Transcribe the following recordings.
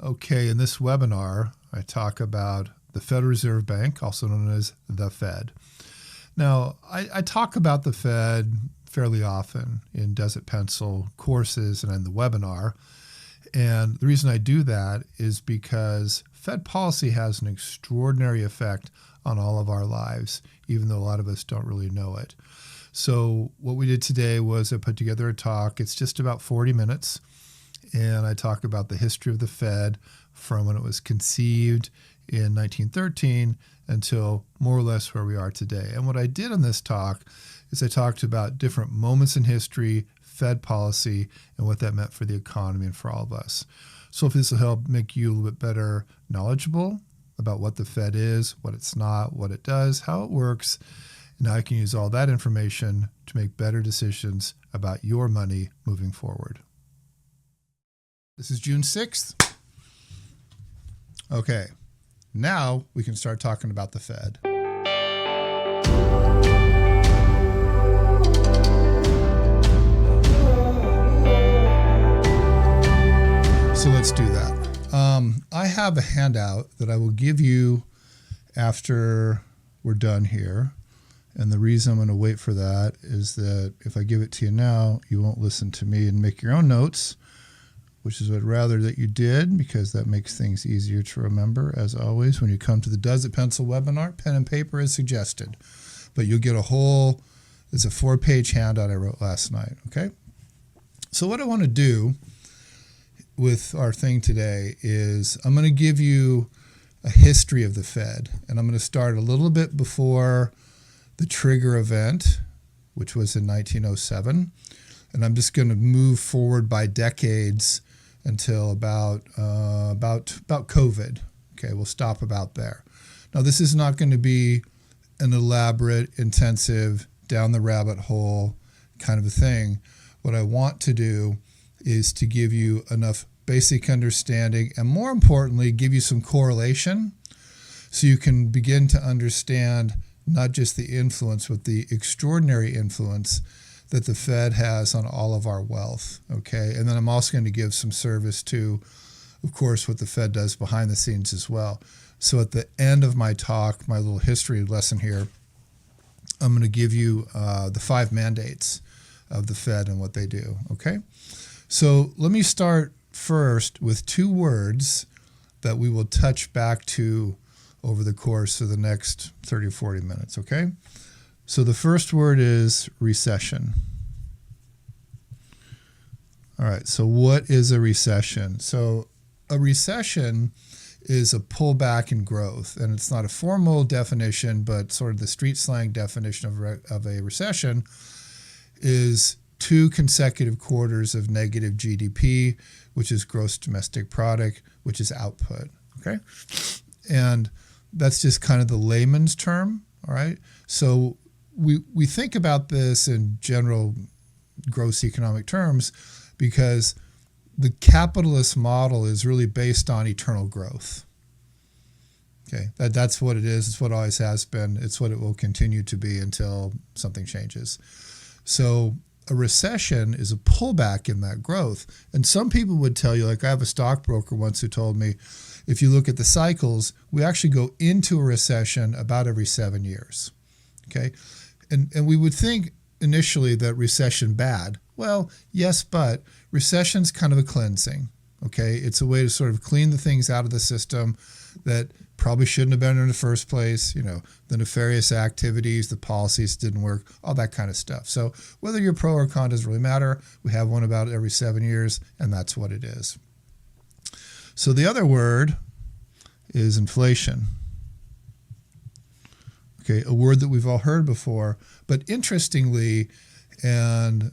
Okay, in this webinar, I talk about the Federal Reserve Bank, also known as the Fed. Now, I talk about the Fed fairly often in Desert Pencil courses and in the webinar. And the reason I do that is because Fed policy has an extraordinary effect on all of our lives, even though a lot of us don't really know it. So what we did today was I put together a talk. It's just about 40 minutes. And I talk about the history of the Fed from when it was conceived in 1913 until more or less where we are today. And what I did in this talk is I talked about different moments in history, Fed policy, and what that meant for the economy and for all of us. So if this will help make you a little bit better knowledgeable about what the Fed is, what it's not, what it does, how it works, and now I can use all that information to make better decisions about your money moving forward. This is June 6th. Okay, now we can start talking about the Fed. So let's do that. I have a handout that I will give you after we're done here. And the reason I'm going to wait for that is that if I give it to you now, you won't listen to me and make your own notes, which is what I'd rather that you did, because that makes things easier to remember. As always, when you come to the Does It Pencil webinar, pen and paper is suggested. But you'll get it's a 4-page handout I wrote last night, okay? So what I want to do with our thing today is I'm going to give you a history of the Fed. And I'm going to start a little bit before the trigger event, which was in 1907. And I'm just going to move forward by decades until about COVID. Okay, we'll stop about there. Now, this is not going to be an elaborate, intensive, down the rabbit hole kind of a thing. What I want to do is to give you enough basic understanding and, more importantly, give you some correlation so you can begin to understand not just the influence, but the extraordinary influence that the Fed has on all of our wealth, okay? And then I'm also going to give some service to, of course, what the Fed does behind the scenes as well. So at the end of my talk, my little history lesson here, I'm going to give you the 5 mandates of the Fed and what they do, okay? So let me start first with 2 words that we will touch back to over the course of the next 30 or 40 minutes, okay? So the first word is recession. All right, so what is a recession? So a recession is a pullback in growth, and it's not a formal definition, but sort of the street slang definition of a recession is 2 consecutive quarters of negative GDP, which is gross domestic product, which is output, okay? And that's just kind of the layman's term, all right? So we think about this in general gross economic terms because the capitalist model is really based on eternal growth. Okay, that's what it is. It's what it always has been. It's what it will continue to be until something changes. So a recession is a pullback in that growth. And some people would tell you, like I have a stockbroker once who told me, if you look at the cycles, we actually go into a recession about every 7 years. Okay, and we would think initially that recession bad. Well, yes, but recession's kind of a cleansing. Okay, it's a way to sort of clean the things out of the system that probably shouldn't have been in the first place. You know, the nefarious activities, the policies didn't work, all that kind of stuff. So whether you're pro or con doesn't really matter. We have one about every 7 years, and that's what it is. So the other word is inflation. Okay, a word that we've all heard before, but interestingly, and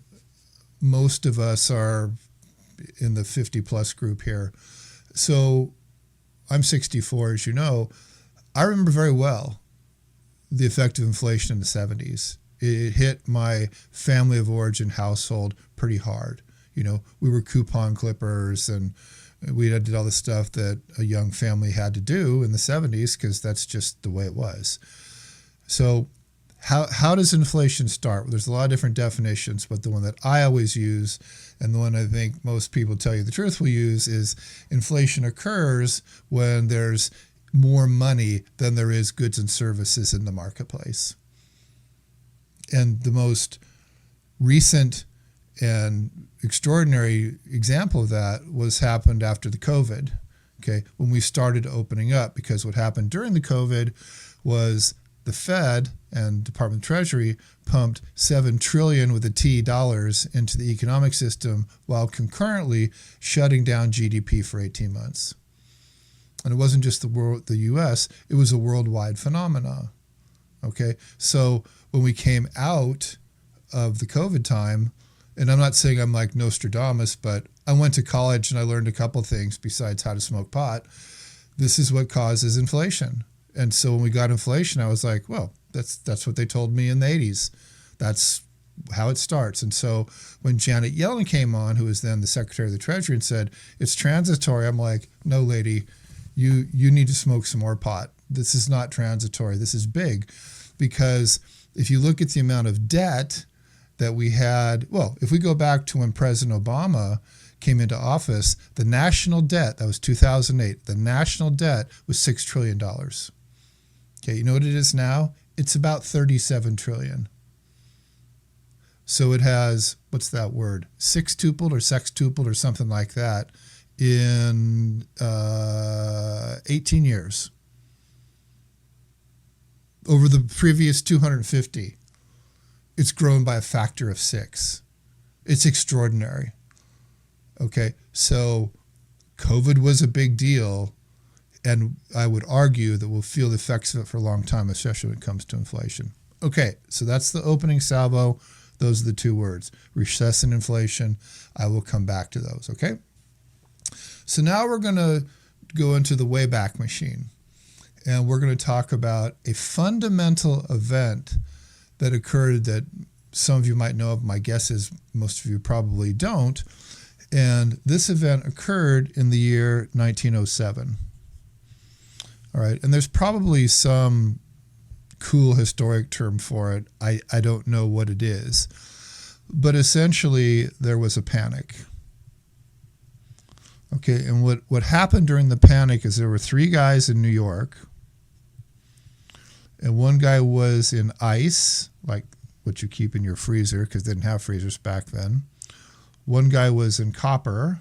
most of us are in the 50 plus group here. So I'm 64, as you know. I remember very well the effect of inflation in the 70s. It hit my family of origin household pretty hard. You know, we were coupon clippers and we did all the stuff that a young family had to do in the 70s because that's just the way it was. So how does inflation start? Well, there's a lot of different definitions, but the one that I always use, and the one I think most people tell you the truth will use, is inflation occurs when there's more money than there is goods and services in the marketplace. And the most recent and extraordinary example of that happened after the COVID, okay, when we started opening up, because what happened during the COVID was the Fed and Department of Treasury pumped $7 trillion with a T dollars into the economic system while concurrently shutting down GDP for 18 months. And it wasn't just the US, it was a worldwide phenomenon. Okay, so when we came out of the COVID time, and I'm not saying I'm like Nostradamus, but I went to college and I learned a couple things besides how to smoke pot. This is what causes inflation. And so when we got inflation, I was like, well, that's what they told me in the 80s. That's how it starts. And so when Janet Yellen came on, who was then the Secretary of the Treasury, and said, it's transitory, I'm like, no, lady, you need to smoke some more pot. This is not transitory. This is big. Because if you look at the amount of debt that we had, well, if we go back to when President Obama came into office, the national debt, that was 2008, the national debt was $6 trillion. Okay, you know what it is now? It's about 37 trillion. So it has, what's that word? Sextupled or sextupled or something like that in 18 years. Over the previous 250, it's grown by a factor of 6. It's extraordinary. Okay, so COVID was a big deal, and I would argue that we'll feel the effects of it for a long time, especially when it comes to inflation. Okay, so that's the opening salvo. Those are the two words, recess and inflation. I will come back to those, okay? So now we're going to go into the Wayback Machine, and we're going to talk about a fundamental event that occurred that some of you might know of. My guess is most of you probably don't. And this event occurred in the year 1907. All right, and there's probably some cool historic term for it. I don't know what it is. But essentially, there was a panic. Okay, and what happened during the panic is there were 3 guys in New York, and one guy was in ice, like what you keep in your freezer, because they didn't have freezers back then. One guy was in copper,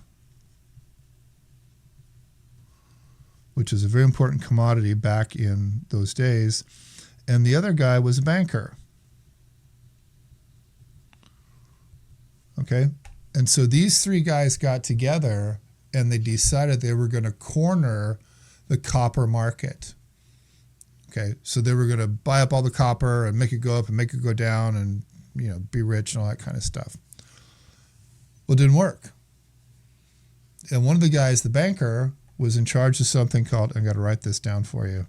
which is a very important commodity back in those days. And the other guy was a banker. Okay? And so these 3 guys got together and they decided they were going to corner the copper market. Okay? So they were going to buy up all the copper and make it go up and make it go down and, you know, be rich and all that kind of stuff. Well, it didn't work. And one of the guys, the banker, was in charge of something called, I've got to write this down for you.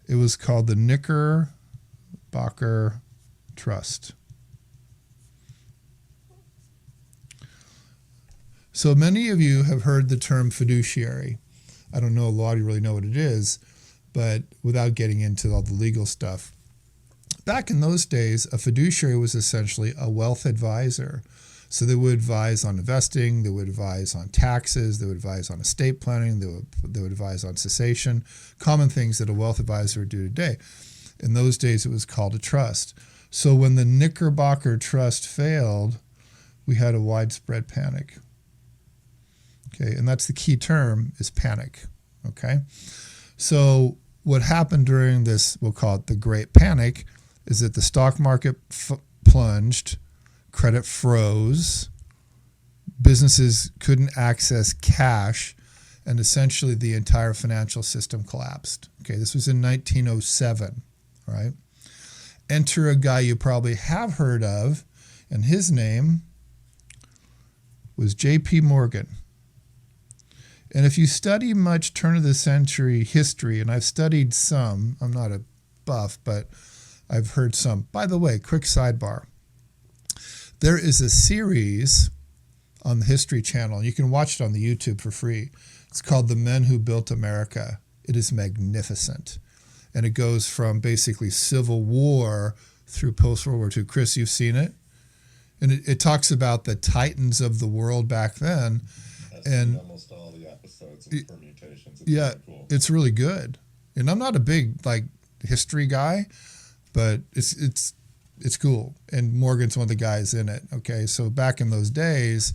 It was called the Knickerbocker Trust. So many of you have heard the term fiduciary. I don't know a lot of you really know what it is, but without getting into all the legal stuff. Back in those days, a fiduciary was essentially a wealth advisor. So they would advise on investing, they would advise on taxes, they would advise on estate planning, they would advise on cessation, common things that a wealth advisor would do today. In those days, it was called a trust. So when the Knickerbocker Trust failed, we had a widespread panic. Okay, and that's the key term, is panic. Okay, so what happened during this, we'll call it the Great Panic, is that the stock market plunged, credit froze, businesses couldn't access cash, and essentially the entire financial system collapsed. Okay, this was in 1907, right? Enter a guy you probably have heard of, and his name was J.P. Morgan. And if you study much turn-of-the-century history, and I've studied some, I'm not a buff, but I've heard some. By the way, quick sidebar. There is a series on the History Channel, and you can watch it on the YouTube for free. It's called The Men Who Built America. It is magnificent. And it goes from basically Civil War through post-World War II. Chris, you've seen it? And it talks about the titans of the world back then. I've and seen almost all the episodes and permutations. It's yeah, really cool. it's really good. And I'm not a big like history guy, but it's cool. And Morgan's one of the guys in it. Okay, so back in those days,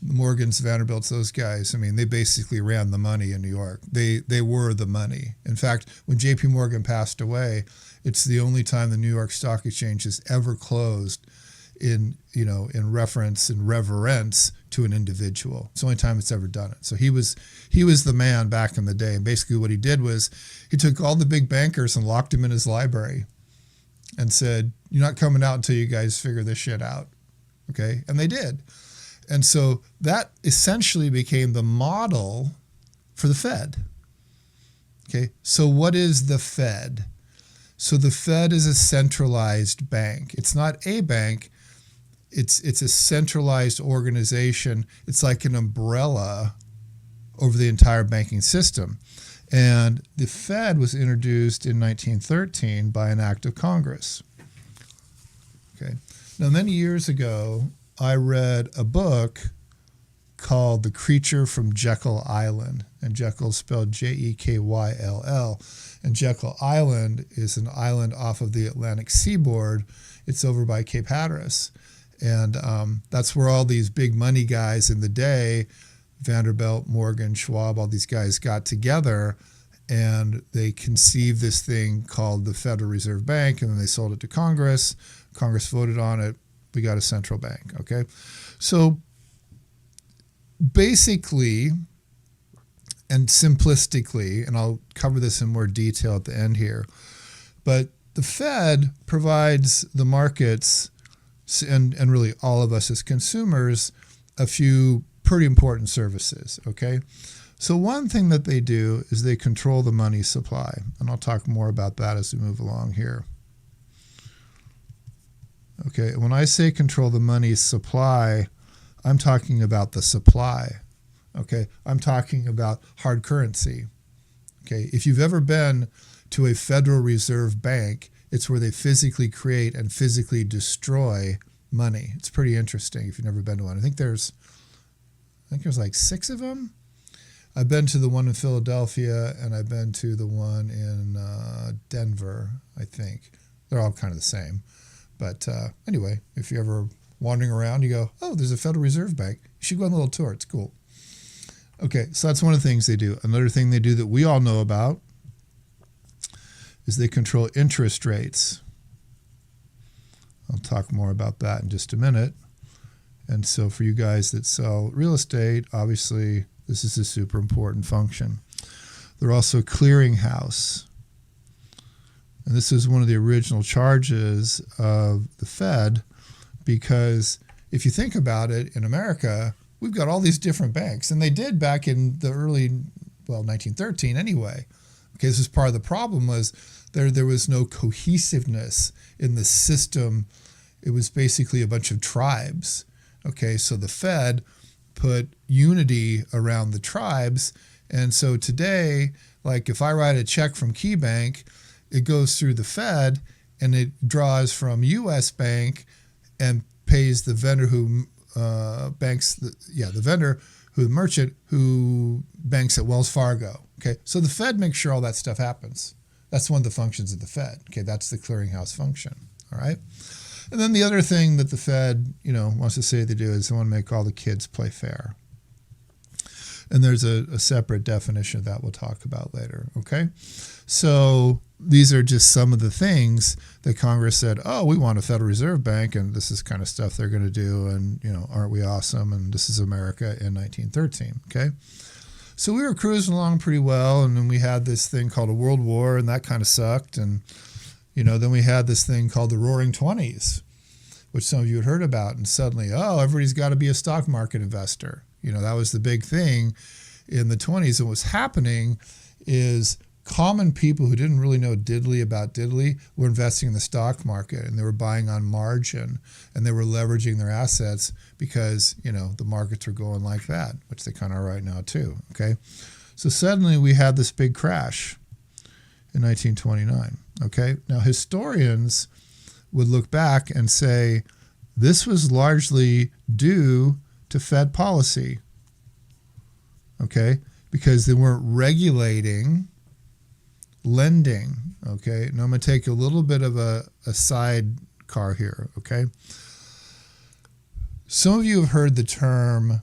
Morgan's, Vanderbilt's, those guys, I mean, they basically ran the money in New York. They were the money. In fact, when J.P. Morgan passed away, it's the only time the New York Stock Exchange has ever closed in reference and reverence to an individual. It's the only time it's ever done it. So he was the man back in the day. And basically what he did was he took all the big bankers and locked them in his library and said, "You're not coming out until you guys figure this shit out." Okay? And they did. And so that essentially became the model for the Fed. Okay, so what is the Fed? So the Fed is a centralized bank. It's not a bank. It's a centralized organization. It's like an umbrella over the entire banking system. And the Fed was introduced in 1913 by an act of Congress. Okay, now many years ago, I read a book called The Creature from Jekyll Island, and Jekyll spelled Jekyll, and Jekyll Island is an island off of the Atlantic seaboard. It's over by Cape Hatteras, and that's where all these big money guys in the day, Vanderbilt, Morgan, Schwab, all these guys got together, and they conceived this thing called the Federal Reserve Bank, and then they sold it to Congress. Congress voted on it. We got a central bank, okay? So basically and simplistically, and I'll cover this in more detail at the end here, but the Fed provides the markets and really all of us as consumers a few pretty important services, okay? So one thing that they do is they control the money supply, and I'll talk more about that as we move along here. Okay, when I say control the money supply, I'm talking about the supply. Okay, I'm talking about hard currency. Okay, if you've ever been to a Federal Reserve Bank, it's where they physically create and physically destroy money. It's pretty interesting if you've never been to one. I think there's like 6 of them. I've been to the one in Philadelphia, and I've been to the one in Denver, I think. They're all kind of the same. But anyway, if you're ever wandering around, you go, "Oh, there's a Federal Reserve Bank. You should go on a little tour. It's cool." Okay, so that's one of the things they do. Another thing they do that we all know about is they control interest rates. I'll talk more about that in just a minute. And so for you guys that sell real estate, obviously this is a super important function. They're also a clearinghouse. And this is one of the original charges of the Fed, because if you think about it, in America, we've got all these different banks, and they did back in the early, 1913 anyway. Okay, this is part of the problem was there was no cohesiveness in the system. It was basically a bunch of tribes. Okay, so the Fed put unity around the tribes, and so today, like if I write a check from KeyBank, it goes through the Fed and it draws from U.S. Bank and pays the vendor who the merchant who banks at Wells Fargo. Okay, so the Fed makes sure all that stuff happens. That's one of the functions of the Fed. Okay, that's the clearinghouse function. All right, and then the other thing that the Fed, wants to say they do is they want to make all the kids play fair. And there's a separate definition of that we'll talk about later. Okay, so these are just some of the things that Congress said, "Oh, we want a Federal Reserve Bank, and this is kind of stuff they're going to do, and aren't we awesome? And this is America in 1913." Okay, so we were cruising along pretty well, and then we had this thing called a World War, and that kind of sucked, and then we had this thing called the Roaring Twenties, which some of you had heard about, and suddenly, everybody's got to be a stock market investor. That was the big thing in the 20s. And what's happening is common people who didn't really know diddly about diddly were investing in the stock market, and they were buying on margin, and they were leveraging their assets because, the markets were going like that, which they kind of are right now too, okay? So suddenly we had this big crash in 1929, okay? Now historians would look back and say, this was largely due to Fed policy, okay? Because they weren't regulating lending, okay? Now I'm going to take a little bit of a sidecar here, okay? Some of you have heard the term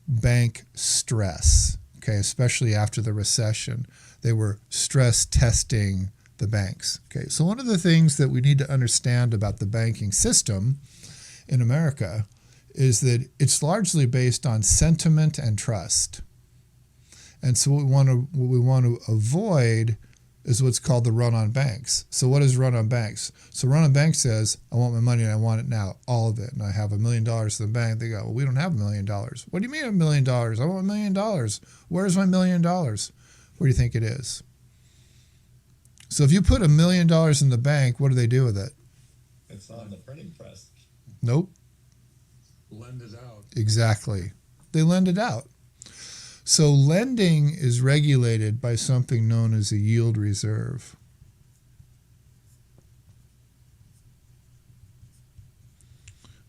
bank stress, okay, especially after the recession. They were stress testing the banks, okay? So one of the things that we need to understand about the banking system in America is that it's largely based on sentiment and trust. And so what we want to avoid is what's called the run on banks. So what is run on banks? So run on banks says, I want my money and I want it now, all of it. And I have $1 million in the bank. They go, well, we don't have $1 million. What do you mean $1 million? I want $1 million. Where's my $1 million? Where do you think it is? So if you put $1 million in the bank, what do they do with it? It's on the printing press. Nope. Lend it out. Exactly. They lend it out. So lending is regulated by something known as a yield reserve.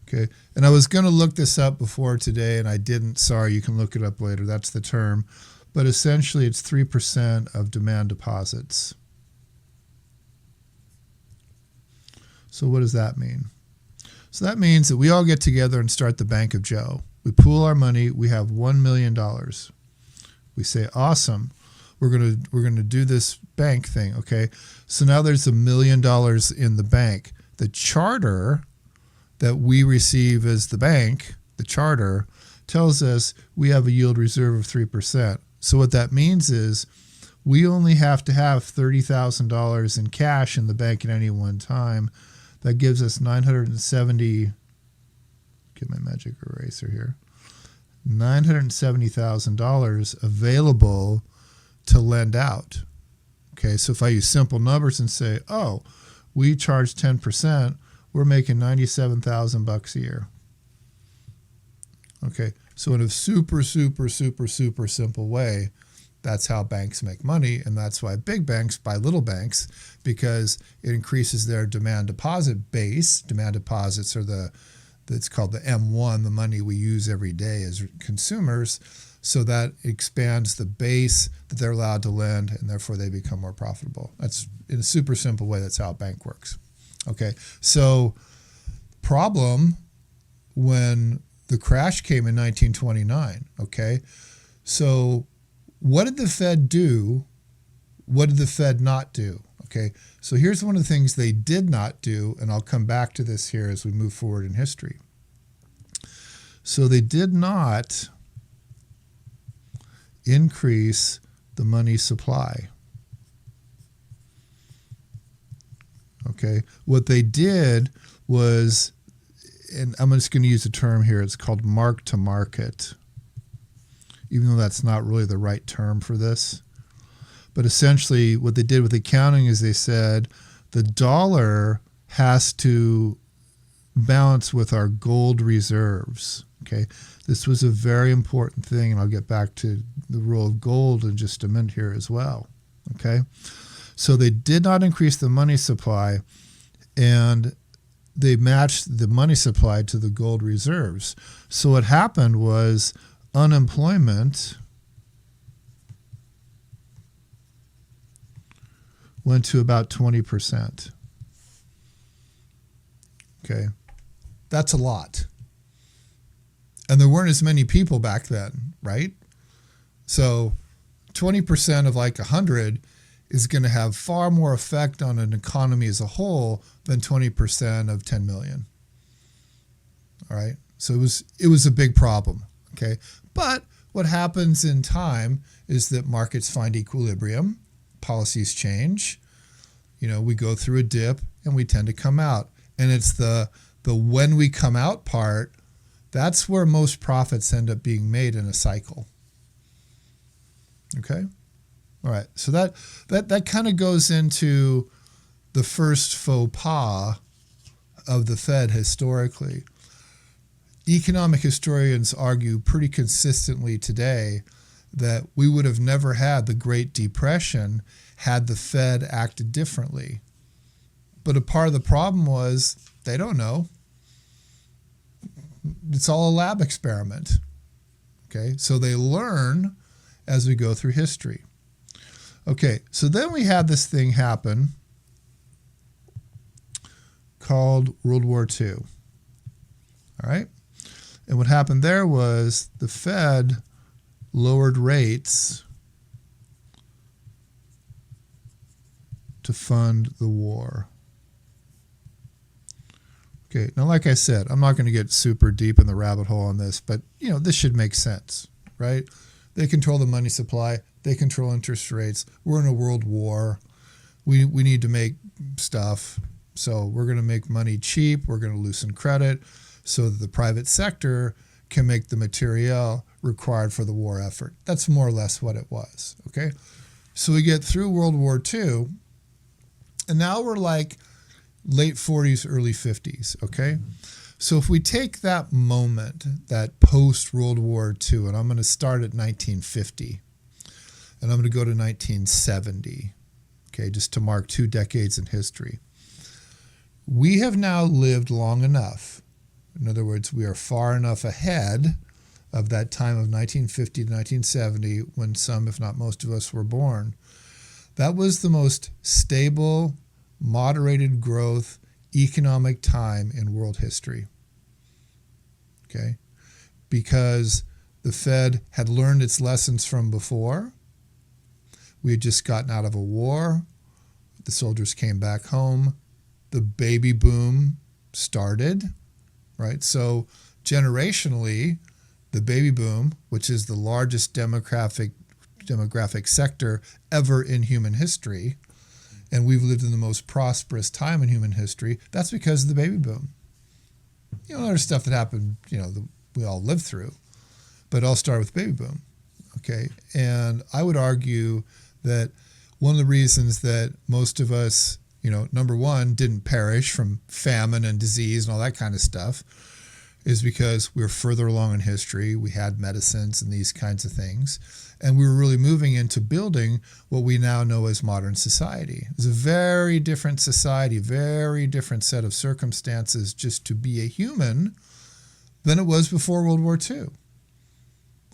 Okay, and I was going to look this up before today and I didn't. Sorry, you can look it up later. That's the term. But essentially it's 3% of demand deposits. So what does that mean? So that means that we all get together and start the Bank of Joe. We pool our money. We have $1 million. We say, awesome, we're gonna do this bank thing, okay? So now there's $1 million in the bank. The charter that we receive as the bank, the charter, tells us we have a yield reserve of 3%. So what that means is we only have to have $30,000 in cash in the bank at any one time. That gives us $970,000 available to lend out. Okay, so if I use simple numbers and say, oh, we charge 10%, we're making $97,000 a year. Okay, so in a super simple way, that's how banks make money, and that's why big banks buy little banks, because it increases their demand deposit base. Demand deposits are it's called the M1, the money we use every day as consumers, so that expands the base that they're allowed to lend, and therefore they become more profitable. That's, in a super simple way, that's how a bank works. Okay, so problem when the crash came in 1929, okay? So what did the Fed do? What did the Fed not do? Okay, so here's one of the things they did not do, and I'll come back to this here as we move forward in history. So they did not increase the money supply. Okay, what they did was, and I'm just going to use a term here, it's called mark to market, even though that's not really the right term for this. But essentially what they did with accounting is they said the dollar has to balance with our gold reserves. Okay, this was a very important thing, and I'll get back to the role of gold in just a minute here as well. Okay, so they did not increase the money supply, and they matched the money supply to the gold reserves. So what happened was unemployment went to about 20%. Okay, that's a lot. And there weren't as many people back then, right? So 20% of like 100 is going to have far more effect on an economy as a whole than 20% of 10 million. All right, so it was a big problem. Okay, but what happens in time is that markets find equilibrium, policies change. You know, we go through a dip and we tend to come out, and it's the when we come out part, that's where most profits end up being made in a cycle. Okay, all right, so that kind of goes into the first faux pas of the Fed historically. Economic historians argue pretty consistently today that we would have never had the Great Depression had the Fed acted differently. But a part of the problem was they don't know. It's all a lab experiment. Okay, so they learn as we go through history. Okay, so then we had this thing happen called World War II. All right, and what happened there was the Fed lowered rates to fund the war. Okay, now like I said, I'm not going to get super deep in the rabbit hole on this, but this should make sense, right? They control the money supply, they control interest rates. We're in a world war. We need to make stuff, so we're going to make money cheap. We're going to loosen credit so that the private sector can make the materiel required for the war effort. That's more or less what it was, okay? So we get through World War II, and now we're like late 40s, early 50s, okay? So if we take that moment, that post-World War II, and I'm going to start at 1950, and I'm going to go to 1970, okay, just to mark 2 decades in history. We have now lived long enough. In other words, we are far enough ahead of that time of 1950 to 1970 when some, if not most of us, were born. That was the most stable, moderated growth economic time in world history. Okay? Because the Fed had learned its lessons from before. We had just gotten out of a war. The soldiers came back home. The baby boom started, right? So generationally, the baby boom, which is the largest demographic sector ever in human history, and we've lived in the most prosperous time in human history, that's because of the baby boom. There's stuff that happened, that we all lived through, but it all started with the baby boom, okay? And I would argue that one of the reasons that most of us, number one, didn't perish from famine and disease and all that kind of stuff is because we were further along in history. We had medicines and these kinds of things. And we were really moving into building what we now know as modern society. It's a very different society, very different set of circumstances just to be a human than it was before World War II.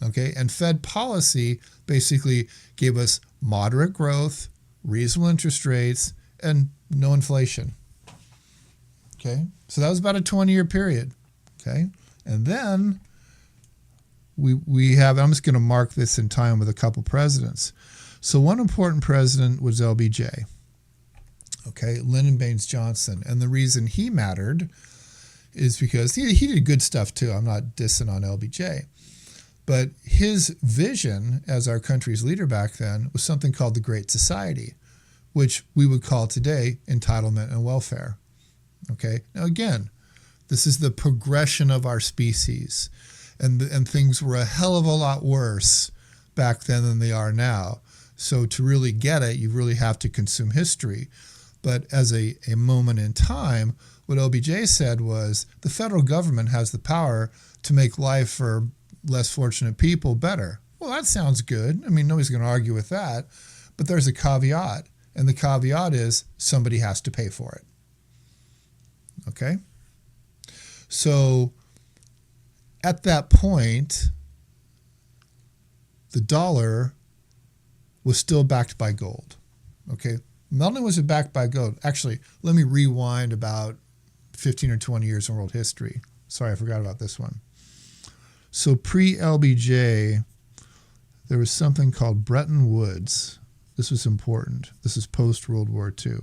Okay, and Fed policy basically gave us moderate growth, reasonable interest rates, and no inflation. Okay, so that was about a 20-year period. Okay, and then we have, I'm just going to mark this in time with a couple presidents. So one important president was LBJ, okay, Lyndon Baines Johnson. And the reason he mattered is because he did good stuff too. I'm not dissing on LBJ. But his vision as our country's leader back then was something called the Great Society, which we would call today entitlement and welfare. Okay, now again, this is the progression of our species. And things were a hell of a lot worse back then than they are now. So to really get it, you really have to consume history. But as a moment in time, what LBJ said was the federal government has the power to make life for less fortunate people better. Well, that sounds good. I mean, nobody's going to argue with that. But there's a caveat. And the caveat is somebody has to pay for it. Okay? So at that point, the dollar was still backed by gold. Okay? Not only was it backed by gold, actually, let me rewind about 15 or 20 years in world history. Sorry, I forgot about this one. So pre-LBJ, there was something called Bretton Woods. This was important. This is post-World War II.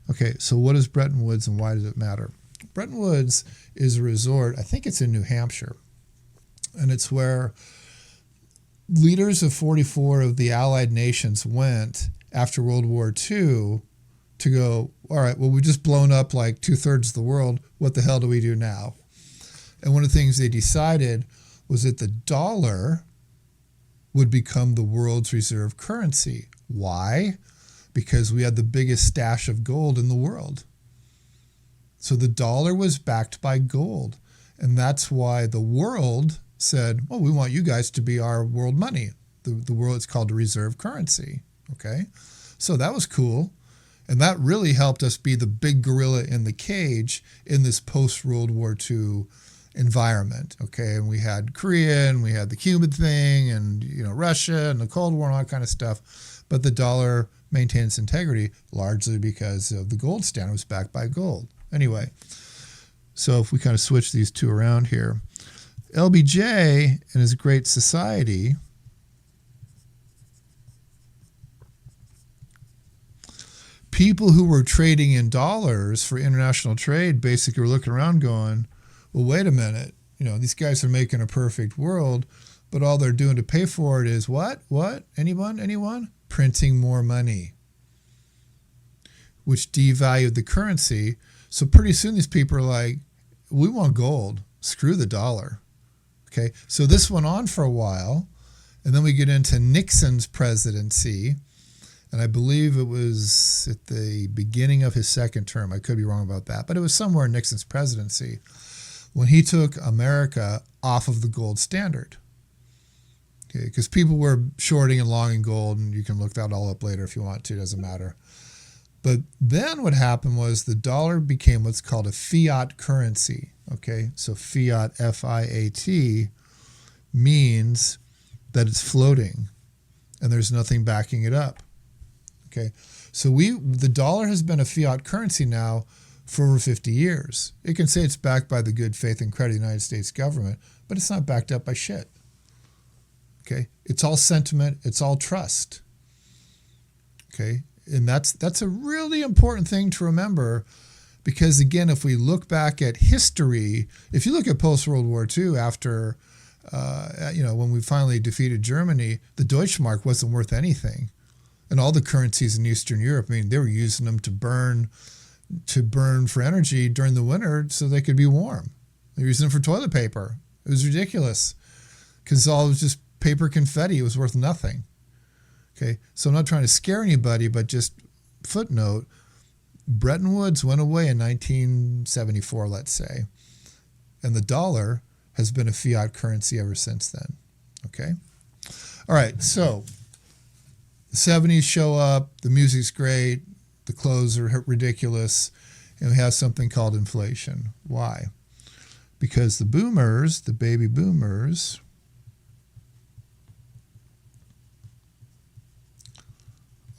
Okay, so what is Bretton Woods and why does it matter? Bretton Woods is a resort, I think it's in New Hampshire, and it's where leaders of 44 of the Allied nations went after World War II to go, all right, well, we've just blown up like 2/3 of the world. What the hell do we do now? And one of the things they decided was that the dollar would become the world's reserve currency. Why? Because we had the biggest stash of gold in the world. So the dollar was backed by gold. And that's why the world said, well, we want you guys to be our world money. The world is called a reserve currency. Okay? So that was cool. And that really helped us be the big gorilla in the cage in this post-World War II environment. Okay, and we had Korea, and we had the Cuban thing, and Russia, and the Cold War, and all that kind of stuff. But the dollar maintained its integrity largely because of the gold standard was backed by gold. Anyway, so if we kind of switch these two around here, LBJ and his Great Society people who were trading in dollars for international trade basically were looking around going, well, wait a minute. These guys are making a perfect world, but all they're doing to pay for it is what? What? Anyone? Printing more money, which devalued the currency. So pretty soon these people are like, we want gold. Screw the dollar. Okay, so this went on for a while, and then we get into Nixon's presidency, and I believe it was at the beginning of his second term. I could be wrong about that, but it was somewhere in Nixon's presidency when he took America off of the gold standard. Okay, because people were shorting and longing gold, and you can look that all up later if you want to, it doesn't matter. But then what happened was the dollar became what's called a fiat currency. Okay, so fiat, F-I-A-T, means that it's floating and there's nothing backing it up. Okay, so the dollar has been a fiat currency now for over 50 years. It can say it's backed by the good faith and credit of the United States government, but it's not backed up by shit. Okay, it's all sentiment, it's all trust. Okay, and that's a really important thing to remember, because again, if we look back at history, if you look at post-World War II, after when we finally defeated Germany, the Deutschmark wasn't worth anything, and all the currencies in Eastern Europe, I mean, they were using them to burn for energy during the winter so they could be warm. They were using them for toilet paper. It was ridiculous because all it was just paper confetti. It was worth nothing. Okay, so I'm not trying to scare anybody, but just footnote, Bretton Woods went away in 1974, let's say, and the dollar has been a fiat currency ever since then. Okay, all right, so the 70s show up, the music's great, the clothes are ridiculous, and we have something called inflation. Why? Because the boomers, the baby boomers,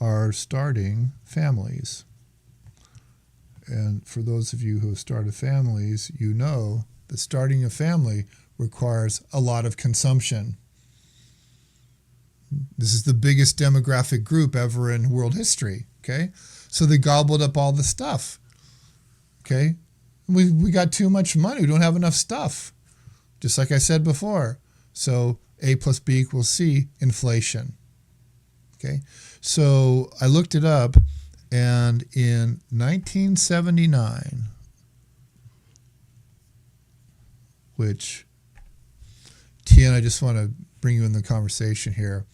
are starting families. And for those of you who have started families, you know that starting a family requires a lot of consumption. This is the biggest demographic group ever in world history, okay? So they gobbled up all the stuff, okay? We got too much money. We don't have enough stuff, just like I said before. So A plus B equals C, inflation, okay? So I looked it up, and in 1979, which, Tien, I just want to bring you in the conversation here.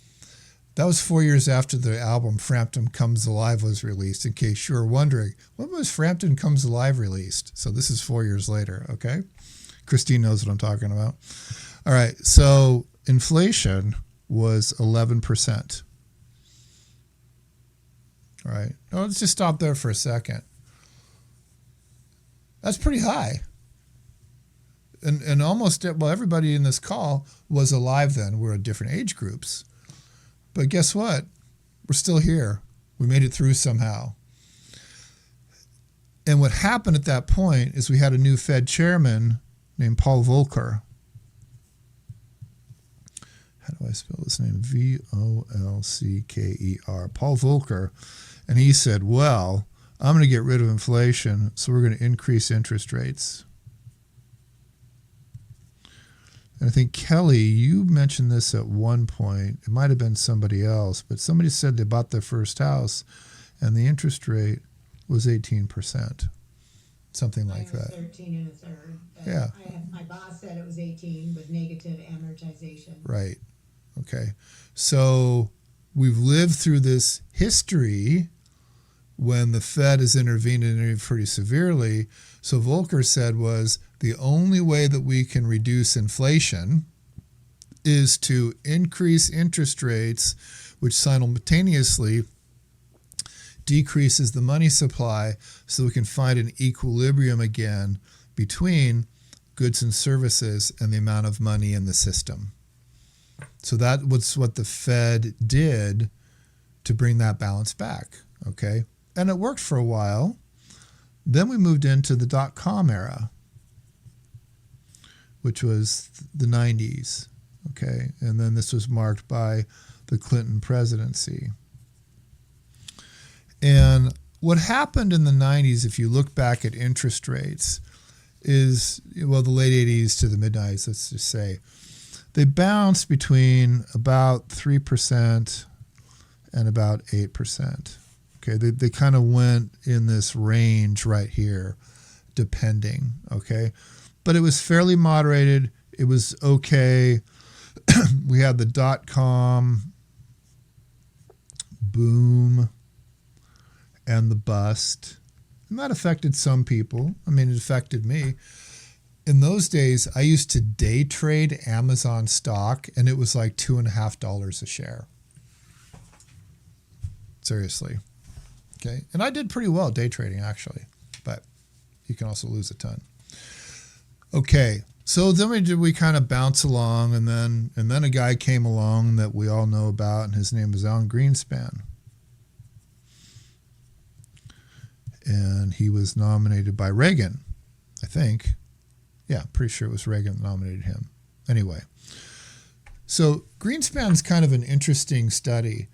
That was 4 years after the album Frampton Comes Alive was released, in case you were wondering, when was Frampton Comes Alive released? So this is 4 years later, okay? Christine knows what I'm talking about. All right, so inflation was 11%. All right, now let's just stop there for a second. That's pretty high. And almost, well, everybody in this call was alive then. We're at different age groups. But guess what? We're still here. We made it through somehow. And what happened at that point is we had a new Fed chairman named Paul Volcker. How do I spell this name? V-O-L-C-K-E-R. Paul Volcker. And he said, well, I'm going to get rid of inflation, so we're going to increase interest rates. And I think, Kelly, you mentioned this at one point. It might have been somebody else, but somebody said they bought their first house and the interest rate was 18%, something like that. 13 and a third. Yeah. My boss said it was 18 with negative amortization. Right. Okay. So we've lived through this history when the Fed has intervened pretty severely. So Volcker said was the only way that we can reduce inflation is to increase interest rates, which simultaneously decreases the money supply so we can find an equilibrium again between goods and services and the amount of money in the system. So that was what the Fed did to bring that balance back, okay? And it worked for a while. Then we moved into the dot-com era, which was the 90s, okay? And then this was marked by the Clinton presidency. And what happened in the 90s, if you look back at interest rates, is, well, the late 80s to the mid 90s, let's just say, they bounced between about 3% and about 8%. Okay, they kind of went in this range right here, depending, okay? But it was fairly moderated. It was okay. We had the dot-com boom and the bust. And that affected some people. I mean, it affected me. In those days, I used to day trade Amazon stock, and it was like $2.50 a share. Seriously. Okay. And I did pretty well day trading, actually, but you can also lose a ton. Okay. So then we kind of bounce along, and then a guy came along that we all know about, and his name is Alan Greenspan. And he was nominated by Reagan, I think. Yeah, pretty sure it was Reagan that nominated him. Anyway, so Greenspan's kind of an interesting study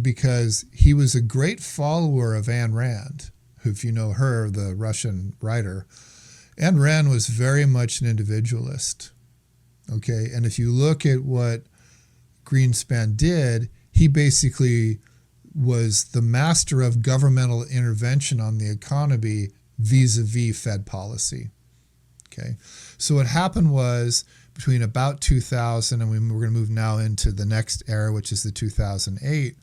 because he was a great follower of Ayn Rand, who, if you know her, the Russian writer. Ayn Rand was very much an individualist, okay? And if you look at what Greenspan did, he basically was the master of governmental intervention on the economy vis-a-vis Fed policy. Okay, so what happened was between about 2000, and we're going to move now into the next era, which is the 2008.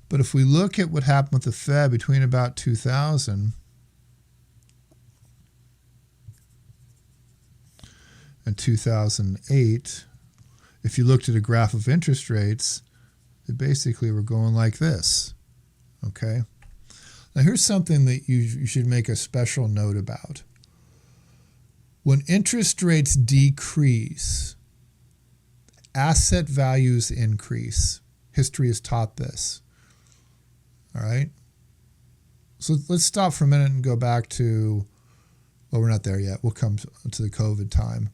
But if we look at what happened with the Fed between about 2000 and 2008, if you looked at a graph of interest rates, they basically were going like this. Okay, now here's something that you should make a special note about. When interest rates decrease, asset values increase. History has taught this. All right? So let's stop for a minute and go back to, well, we're not there yet. We'll come to the COVID time.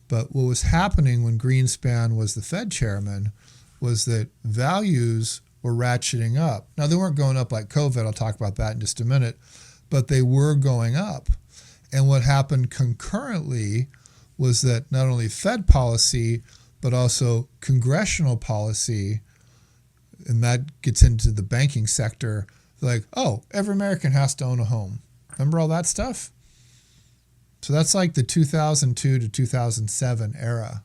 But what was happening when Greenspan was the Fed chairman was that values were ratcheting up. Now, they weren't going up like COVID. I'll talk about that in just a minute. But they were going up. And what happened concurrently was that not only Fed policy, but also congressional policy, and that gets into the banking sector, like, oh, every American has to own a home. Remember all that stuff? So that's like the 2002 to 2007 era.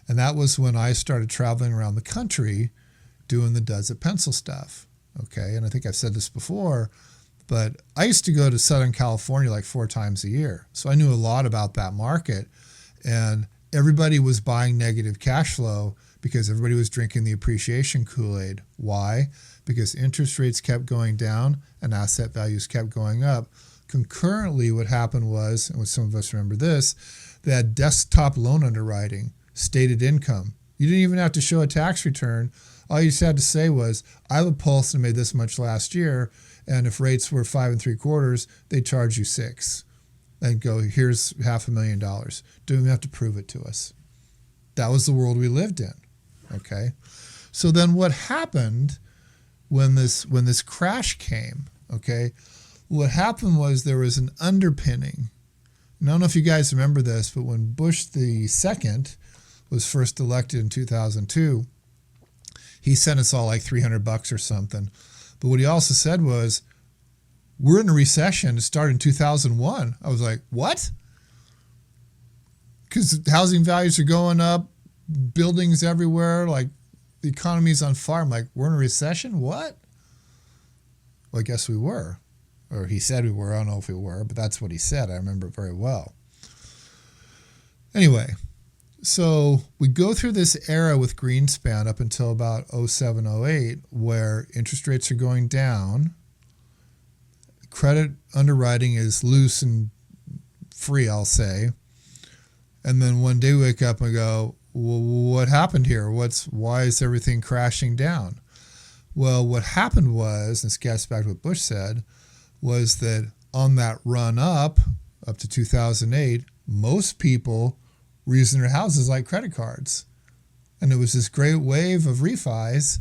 And that was when I started traveling around the country doing the Does It Pencil stuff. Okay, and I think I've said this before, but I used to go to Southern California like 4 times a year. So I knew a lot about that market. And everybody was buying negative cash flow because everybody was drinking the appreciation Kool-Aid. Why? Because interest rates kept going down and asset values kept going up. Concurrently, what happened was, and some of us remember this, they had desktop loan underwriting, stated income. You didn't even have to show a tax return. All you just had to say was, I have a pulse and made this much last year. And if rates were 5 3/4, they charge you 6, and go, here's $500,000. Don't even have to prove it to us. That was the world we lived in. Okay, so then what happened when this crash came? Okay, what happened was there was an underpinning. And I don't know if you guys remember this, but when Bush the second was first elected in 2002, he sent us all like $300 or something. But what he also said was, we're in a recession. It started in 2001. I was like, what? Because housing values are going up, buildings everywhere, like the economy's on fire. I'm like, we're in a recession? What? Well, I guess we were. Or he said we were. I don't know if we were, but that's what he said. I remember it very well. Anyway, So we go through this era with Greenspan up until about 07, 08, where interest rates are going down. Credit underwriting is loose and free, I'll say. And then one day we wake up and go, well, what happened here? Why is everything crashing down? Well, what happened was, and this gets back to what Bush said, was that on that run up to 2008, most people were using their houses like credit cards. And it was this great wave of refis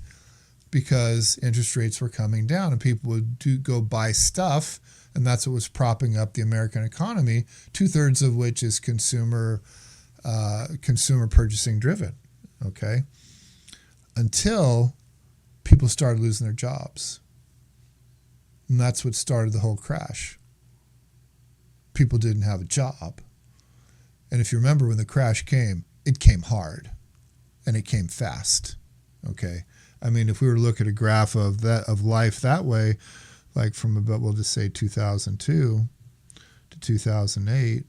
because interest rates were coming down and people would go buy stuff. And that's what was propping up the American economy, 2/3 of which is consumer purchasing driven, okay? Until people started losing their jobs. And that's what started the whole crash. People didn't have a job. And if you remember when the crash came, it came hard and it came fast, okay? I mean, if we were to look at a graph of life that way, like from about, we'll just say 2002 to 2008,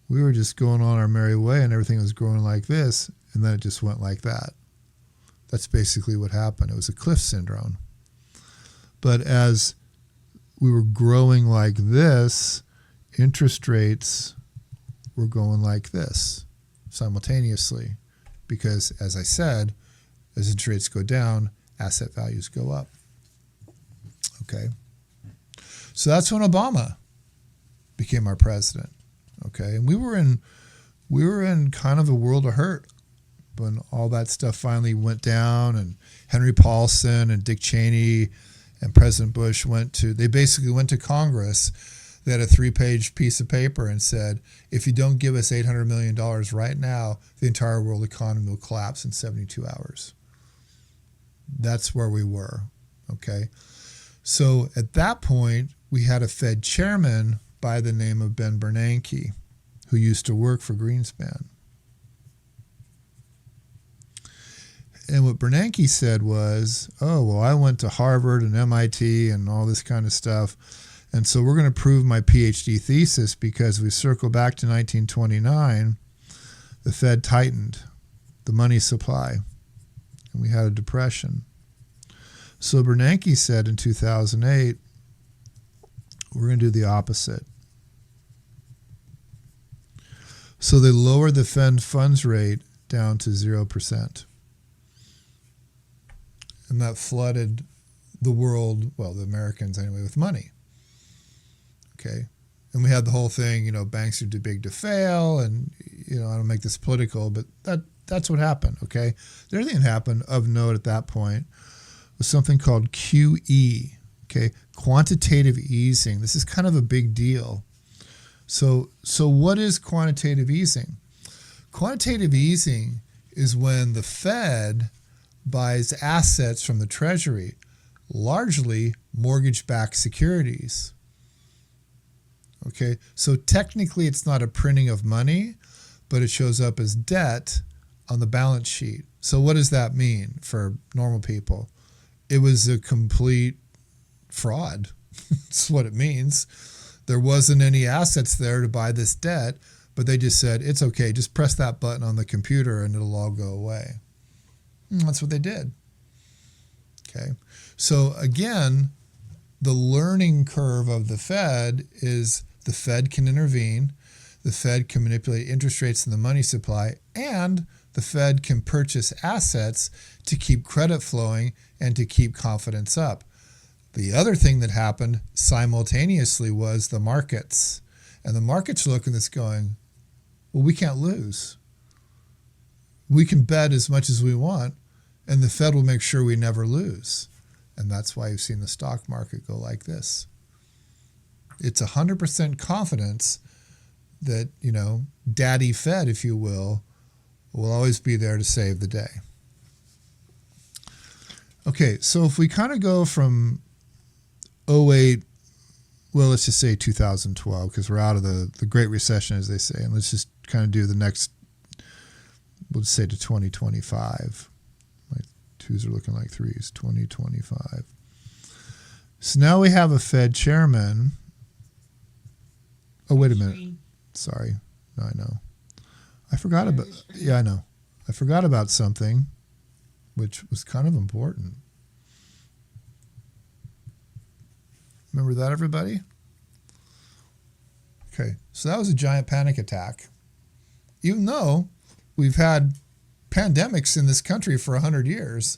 we were just going on our merry way and everything was growing like this, and then it just went like that. That's basically what happened. It was a cliff syndrome. But as we were growing like this, interest rates were going like this simultaneously. Because, as I said, as interest rates go down, asset values go up. Okay? So that's when Obama became our president. Okay? And we were in kind of a world of hurt when all that stuff finally went down, and Henry Paulson and Dick Cheney and President Bush they basically went to Congress. They had a 3-page piece of paper and said, if you don't give us $800 million right now, the entire world economy will collapse in 72 hours. That's where we were, okay? So at that point, we had a Fed chairman by the name of Ben Bernanke, who used to work for Greenspan. And what Bernanke said was, oh, well, I went to Harvard and MIT and all this kind of stuff, and so we're going to prove my PhD thesis because we circle back to 1929, the Fed tightened the money supply, and we had a depression. So Bernanke said in 2008, we're going to do the opposite. So they lowered the Fed funds rate down to 0%. And that flooded the world, well, the Americans anyway, with money. Okay? And we had the whole thing, banks are too big to fail, and, I don't make this political, but that's what happened, okay? The other thing that happened of note at that point was something called QE, okay? Quantitative easing. This is kind of a big deal. So what is quantitative easing? Quantitative easing is when the Fed buys assets from the Treasury, largely mortgage-backed securities. Okay, so technically it's not a printing of money, but it shows up as debt on the balance sheet. So what does that mean for normal people? It was a complete fraud. That's what it means. There wasn't any assets there to buy this debt, but they just said, it's okay, just press that button on the computer and it'll all go away. And that's what they did. Okay. So again, the learning curve of the Fed is the Fed can intervene, the Fed can manipulate interest rates in the money supply, and the Fed can purchase assets to keep credit flowing and to keep confidence up. The other thing that happened simultaneously was the markets. And the markets are looking at this going, well, we can't lose. We can bet as much as we want, and the Fed will make sure we never lose. And that's why you've seen the stock market go like this. It's 100% confidence that, Daddy Fed, if you will always be there to save the day. Okay, so if we kind of go from 08, well, let's just say 2012, because we're out of the Great Recession, as they say, and let's just kind of do the next, we'll just say to 2025. My twos are looking like threes, 2025. So now we have a Fed chairman. Oh, wait a minute. Sorry. No, I know. I forgot about, yeah, I know. I forgot about something which was kind of important. Remember that, everybody? Okay, so that was a giant panic attack. Even though we've had pandemics in this country for 100 years,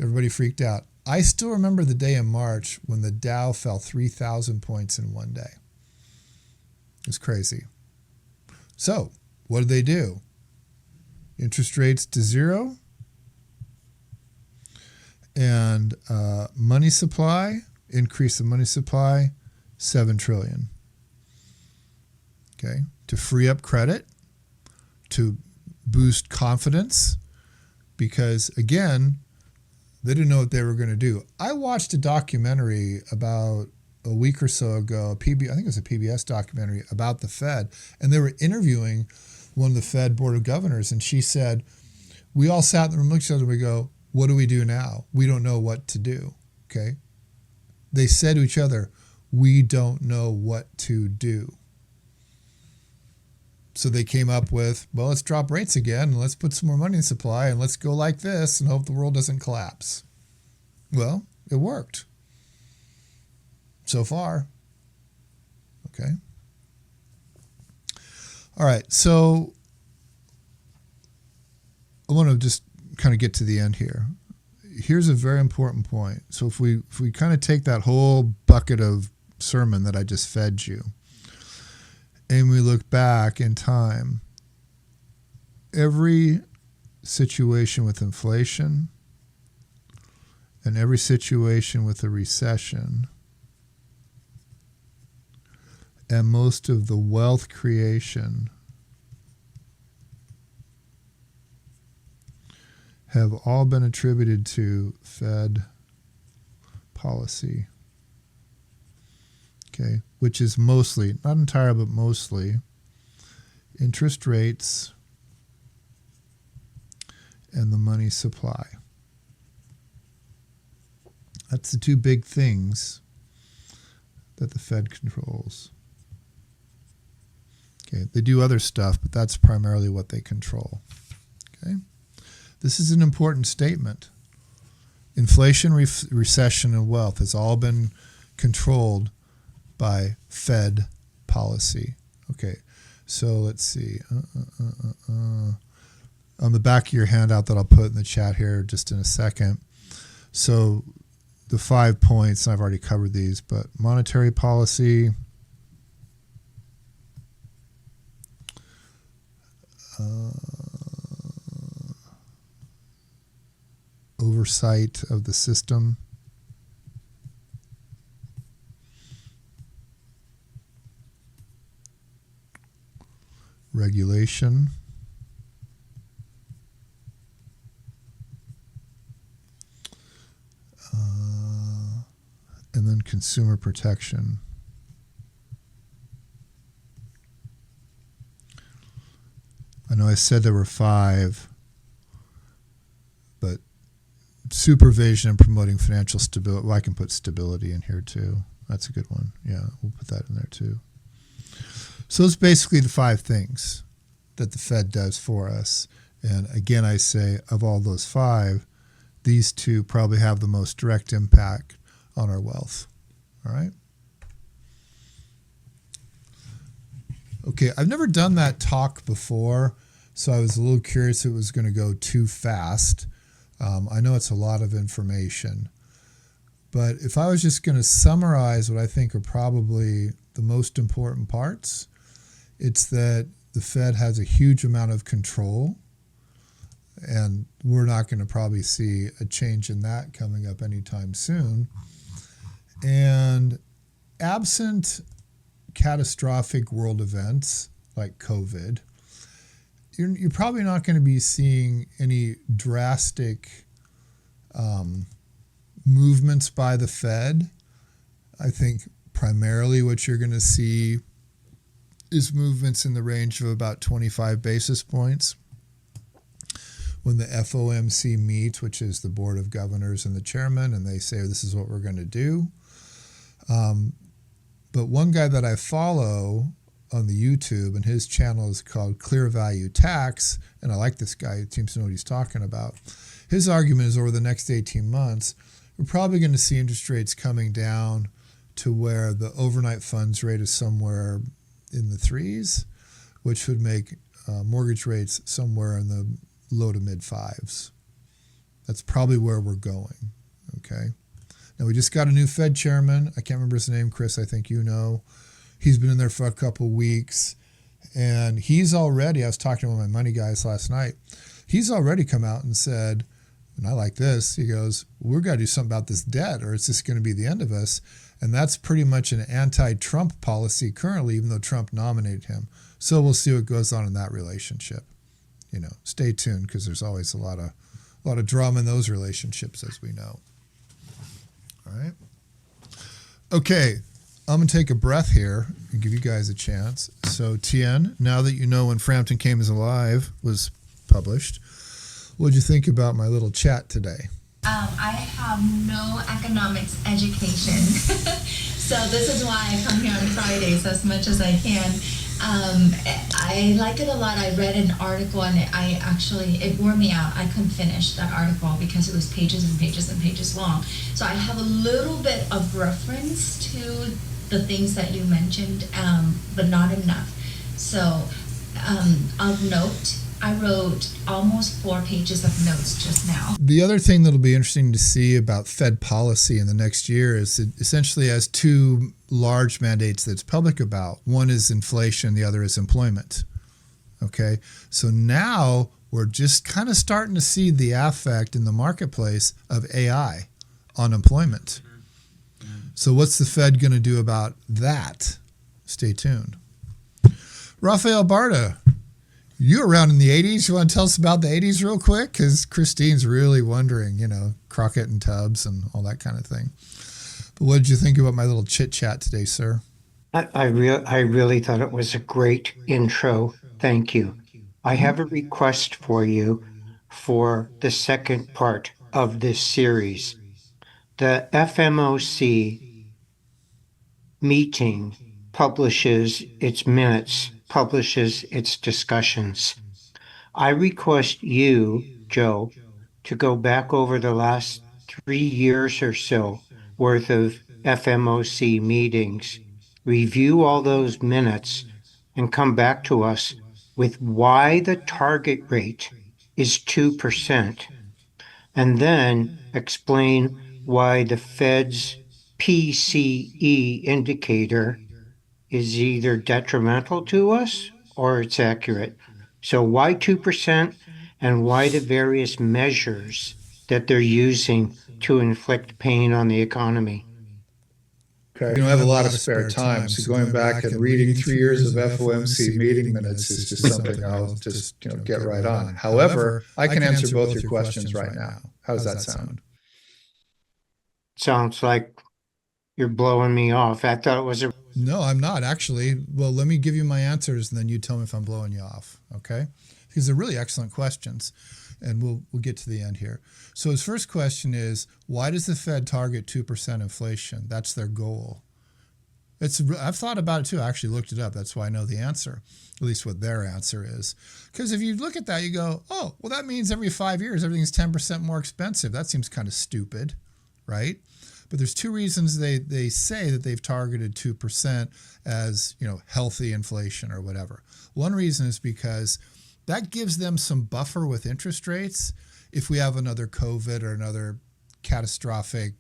everybody freaked out. I still remember the day in March when the Dow fell 3,000 points in one day. It was crazy. So, what did they do? Interest rates to zero, and money supply, increase the money supply, 7 trillion. Okay, to free up credit, to boost confidence, because again, they didn't know what they were going to do. I watched a documentary about a week or so ago, I think it was a PBS documentary about the Fed, and they were interviewing one of the Fed Board of Governors, and she said, we all sat in the room, looked at each other, and we go, what do we do now? We don't know what to do, okay? They said to each other, we don't know what to do. So they came up with, well, let's drop rates again, and let's put some more money in supply, and let's go like this and hope the world doesn't collapse. Well, it worked. So far. Okay. All right, so I want to just kind of get to the end here. Here's a very important point. So if we kind of take that whole bucket of sermon that I just fed you, and we look back in time, every situation with inflation and every situation with a recession and most of the wealth creation have all been attributed to Fed policy. Okay, which is mostly, not entirely, but mostly interest rates and the money supply. That's the two big things that the Fed controls. Okay, they do other stuff, but that's primarily what they control. Okay, this is an important statement. Inflation, recession, and wealth has all been controlled by Fed policy. Okay, so let's see. On the back of your handout that I'll put in the chat here just in a second. So the 5 points, I've already covered these, but monetary policy, oversight of the system, regulation, and then consumer protection. I know I said there were 5, but supervision and promoting financial stability. Well, I can put stability in here too. That's a good one. Yeah, we'll put that in there too. So it's basically the 5 things that the Fed does for us. And again, I say of all those 5, these 2 probably have the most direct impact on our wealth. All right. Okay, I've never done that talk before, so I was a little curious if it was going to go too fast. I know it's a lot of information, but if I was just going to summarize what I think are probably the most important parts, it's that the Fed has a huge amount of control, and we're not going to probably see a change in that coming up anytime soon. And absent catastrophic world events like COVID, you're probably not going to be seeing any drastic movements by the Fed. I think primarily what you're going to see is movements in the range of about 25 basis points when the FOMC meets, which is the Board of Governors and the chairman, and they say this is what we're going to do. But one guy that I follow on the YouTube, and his channel is called Clear Value Tax. And I like this guy. He seems to know what he's talking about. His argument is over the next 18 months, we're probably going to see interest rates coming down to where the overnight funds rate is somewhere in the threes, which would make mortgage rates somewhere in the low to mid fives. That's probably where we're going. Okay. Now, we just got a new Fed chairman. I can't remember his name, Chris. I think you know. He's been in there for a couple weeks. And he's already, I was talking to one of my money guys last night. He's already come out and said, and I like this, he goes, we've got to do something about this debt or it's just going to be the end of us. And that's pretty much an anti-Trump policy currently, even though Trump nominated him. So we'll see what goes on in that relationship. You know, stay tuned because there's always a lot of drama in those relationships, as we know. All right. Okay, I'm going to take a breath here and give you guys a chance. So, Tien, now that you know When Frampton Came Is Alive was published, what did you think about my little chat today? I have no economics education, so this is why I come here on Fridays as much as I can. I like it a lot. I read an article and it wore me out. I couldn't finish that article because it was pages and pages and pages long. So I have a little bit of reference to the things that you mentioned, but not enough. So of note, I wrote almost 4 pages of notes just now. The other thing that'll be interesting to see about Fed policy in the next year is it essentially has 2 large mandates that's public about. One is inflation, the other is employment. Okay, so now we're just kind of starting to see the affect in the marketplace of AI on employment. So what's the Fed going to do about that? Stay tuned. Rafael Barda, you were around in the 80s. You want to tell us about the 80s real quick? Because Christine's really wondering, you know, Crockett and Tubbs and all that kind of thing. But what did you think about my little chit chat today, sir? I really thought it was a great intro. Thank you. I have a request for you for the second part of this series. The FMOC meeting publishes its minutes, publishes its discussions. I request you, Joe, to go back over the last 3 years or so worth of FMOC meetings, review all those minutes, and come back to us with why the target rate is 2%, and then explain why the Fed's PCE indicator is either detrimental to us or it's accurate. So why 2% and why the various measures that they're using to inflict pain on the economy? Okay. We don't have a lot of spare time, so going back and reading 3 years of FOMC meeting minutes is just something I'll just get right on. However, I can answer both your questions right now. How does that sound? Sounds like you're blowing me off. I thought it was a... No, I'm not actually. Well, let me give you my answers and then you tell me if I'm blowing you off, okay? Because they're really excellent questions, and we'll get to the end here. So his first question is, why does the Fed target 2% inflation? That's their goal. I've thought about it too. I actually looked it up. That's why I know the answer, at least what their answer is. Because if you look at that, you go, oh, well, that means every 5 years, everything's 10% more expensive. That seems kind of stupid, right? But there's 2 reasons they say that they've targeted 2% as, healthy inflation or whatever. One reason is because that gives them some buffer with interest rates if we have another COVID or another catastrophic,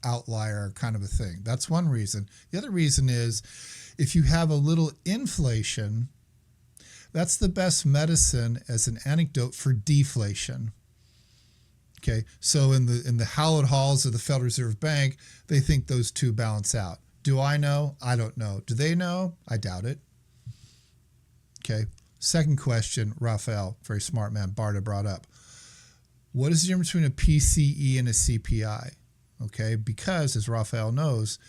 outlier kind of a thing. That's one reason. The other reason is if you have a little inflation, that's the best medicine as an antidote for deflation. Okay, so in the hallowed halls of the Federal Reserve Bank, they think those 2 balance out. Do I know? I don't know. Do they know? I doubt it. Okay, second question, Raphael, very smart man, Barda brought up. What is the difference between a PCE and a CPI? Okay, because as Raphael knows,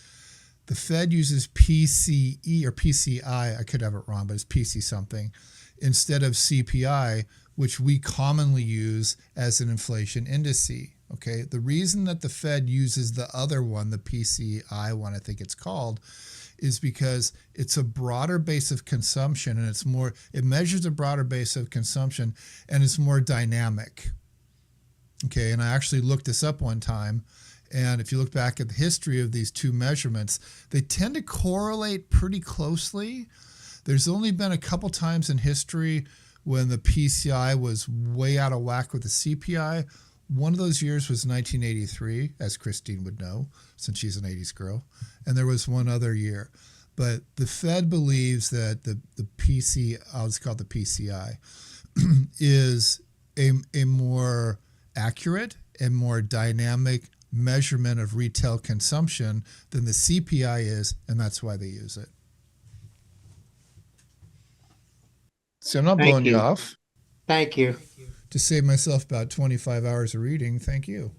the Fed uses PCE or PCI, I could have it wrong, but it's PC something, instead of CPI, which we commonly use as an inflation indice. Okay, the reason that the Fed uses the other one, the PCI one, I think it's called, is because it's a broader base of consumption, and it measures a broader base of consumption, and it's more dynamic. Okay, and I actually looked this up one time, and if you look back at the history of these two measurements, they tend to correlate pretty closely. There's only been a couple times in history when the PCI was way out of whack with the CPI. One of those years was 1983, as Christine would know, since she's an 80s girl. And there was one other year. But the Fed believes that the PC, I'll just call it the PCI, is a more accurate and more dynamic measurement of retail consumption than the CPI is, and that's why they use it. So I'm not Thank blowing you you. off. Thank you. To save myself about 25 hours of reading, thank you.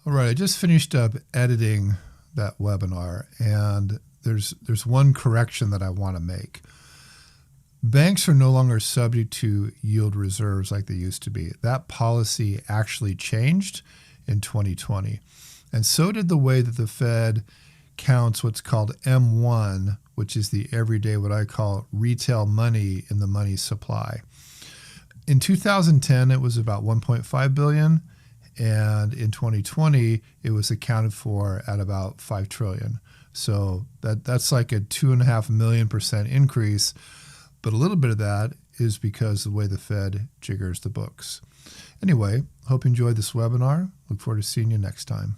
All right, I just finished up editing that webinar, and there's one correction that I want to make. Banks are no longer subject to yield reserves like they used to be. That policy actually changed in 2020. And so did the way that the Fed counts what's called M1, which is the everyday, what I call retail money in the money supply. In 2010, it was about 1.5 billion. And in 2020, it was accounted for at about 5 trillion. So that's like a 2.5 million % increase. But a little bit of that is because of the way the Fed jiggers the books. Anyway, hope you enjoyed this webinar. Look forward to seeing you next time.